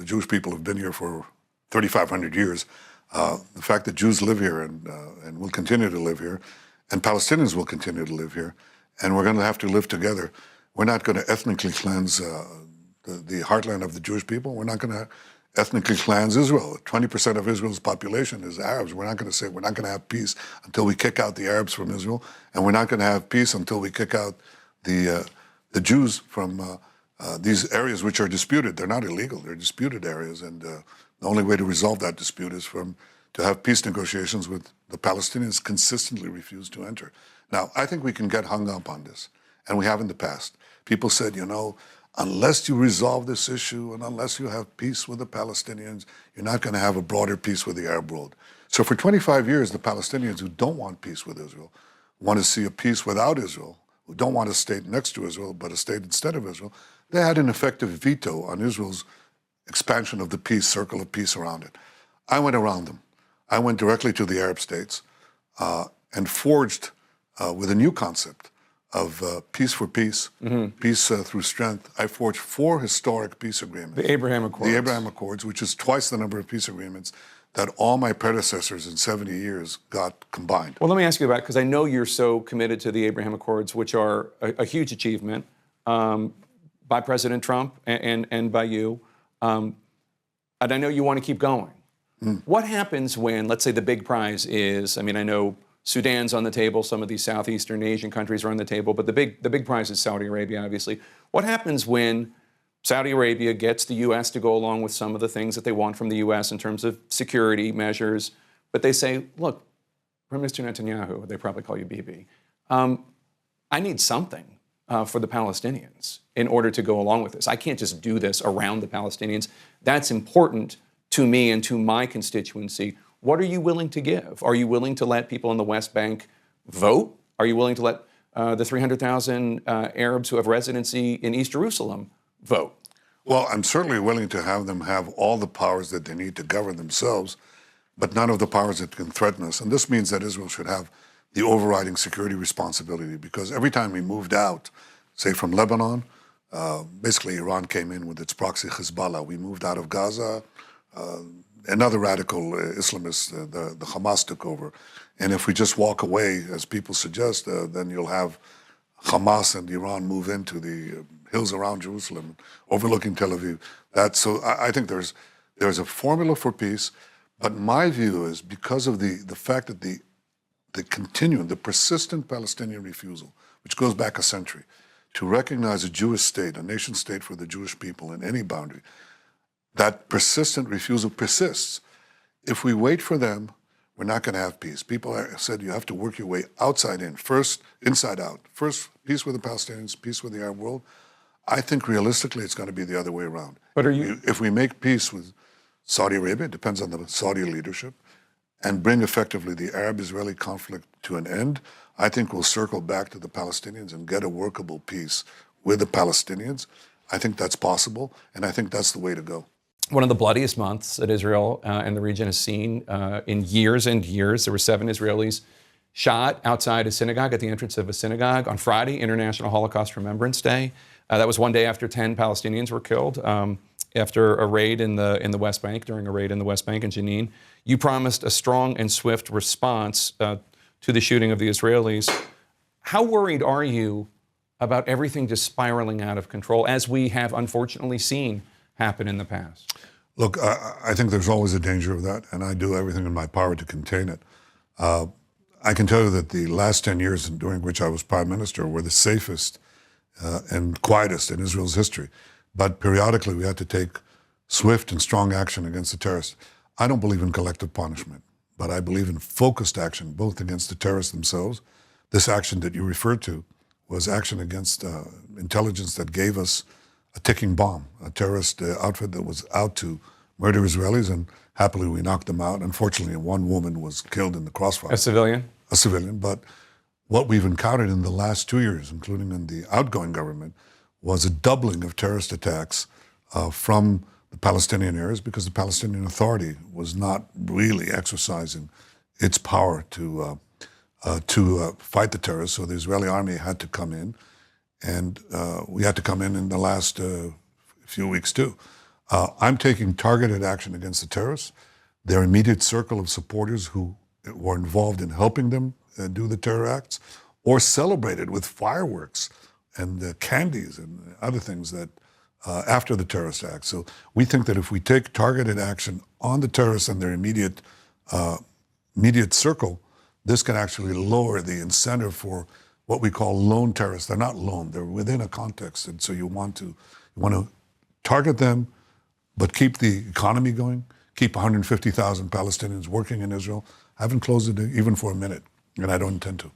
Jewish people have been here for 3,500 years. The fact that Jews live here and will continue to live here, and Palestinians will continue to live here, and we're going to have to live together. We're not going to ethnically cleanse the heartland of the Jewish people. We're not going to ethnically cleanse Israel. 20% of Israel's population is Arabs. We're not going to say we're not going to have peace until we kick out the Arabs from Israel, and we're not going to have peace until we kick out the Jews from these areas which are disputed. They're not illegal. They're disputed areas, and the only way to resolve that dispute is to have peace negotiations with the Palestinians consistently refuse to enter. Now, I think we can get hung up on this, and we have in the past. People said, unless you resolve this issue and unless you have peace with the Palestinians, you're not going to have a broader peace with the Arab world. So for 25 years, the Palestinians who don't want peace with Israel want to see a peace without Israel, who don't want a state next to Israel, but a state instead of Israel. They had an effective veto on Israel's expansion of the peace, circle of peace around it. I went around them. I went directly to the Arab states and forged with a new concept of peace for peace, peace through strength. I forged 4 historic peace agreements. The Abraham Accords. The Abraham Accords, which is twice the number of peace agreements that all my predecessors in 70 years got combined. Well, let me ask you about it, because I know you're so committed to the Abraham Accords, which are a huge achievement by President Trump and by you. And I know you want to keep going. What happens when, let's say the big prize is, I know Sudan's on the table, some of these Southeastern Asian countries are on the table, but the big prize is Saudi Arabia, obviously. What happens when Saudi Arabia gets the U.S. to go along with some of the things that they want from the U.S. in terms of security measures, but they say, look, Prime Minister Netanyahu, they probably call you Bibi, I need something for the Palestinians in order to go along with this. I can't just do this around the Palestinians. That's important to me and to my constituency. What are you willing to give? Are you willing to let people in the West Bank vote? Are you willing to let the 300,000 Arabs who have residency in East Jerusalem vote? Well, I'm certainly willing to have them have all the powers that they need to govern themselves, but none of the powers that can threaten us. And this means that Israel should have the overriding security responsibility, because every time we moved out, say from Lebanon, basically Iran came in with its proxy Hezbollah. We moved out of Gaza. Another radical Islamist, the Hamas, took over. And if we just walk away, as people suggest, then you'll have Hamas and Iran move into the hills around Jerusalem, overlooking Tel Aviv. So I think there's a formula for peace, but my view is because of the fact that the persistent Palestinian refusal, which goes back a century, to recognize a Jewish state, a nation state for the Jewish people in any boundary, that persistent refusal persists. If we wait for them, we're not going to have peace. People said you have to work your way outside in, first inside out. First, peace with the Palestinians, peace with the Arab world. I think realistically it's going to be the other way around. But if we make peace with Saudi Arabia, it depends on the Saudi leadership, and bring effectively the Arab-Israeli conflict to an end, I think we'll circle back to the Palestinians and get a workable peace with the Palestinians. I think that's possible, and I think that's the way to go. One of the bloodiest months that Israel and the region has seen in years and years. There were 7 Israelis shot outside a synagogue, at the entrance of a synagogue on Friday, International Holocaust Remembrance Day. That was one day after 10 Palestinians were killed after a raid in the West Bank, during a raid in the West Bank in Jenin. You promised a strong and swift response to the shooting of the Israelis. How worried are you about everything just spiraling out of control, as we have unfortunately seen happen in the past? Look, I think there's always a danger of that, and I do everything in my power to contain it. I can tell you that the last 10 years during which I was prime minister were the safest and quietest in Israel's history. But periodically we had to take swift and strong action against the terrorists. I don't believe in collective punishment, but I believe in focused action, both against the terrorists themselves. This action that you referred to was action against intelligence that gave us a ticking bomb, a terrorist outfit that was out to murder Israelis, and happily we knocked them out. Unfortunately, one woman was killed in the crossfire. A civilian? A civilian, but what we've encountered in the last 2 years, including in the outgoing government, was a doubling of terrorist attacks from the Palestinian areas, because the Palestinian Authority was not really exercising its power to fight the terrorists. So the Israeli army had to come in, and we had to come in the last few weeks too. I'm taking targeted action against the terrorists, their immediate circle of supporters who were involved in helping them do the terror acts, or celebrated with fireworks and candies and other things that after the terrorist act. So we think that if we take targeted action on the terrorists and their immediate circle, this can actually lower the incentive for what we call lone terrorists. They're not lone, they're within a context. And so you want to target them, but keep the economy going, keep 150,000 Palestinians working in Israel. I haven't closed it even for a minute, and I don't intend to.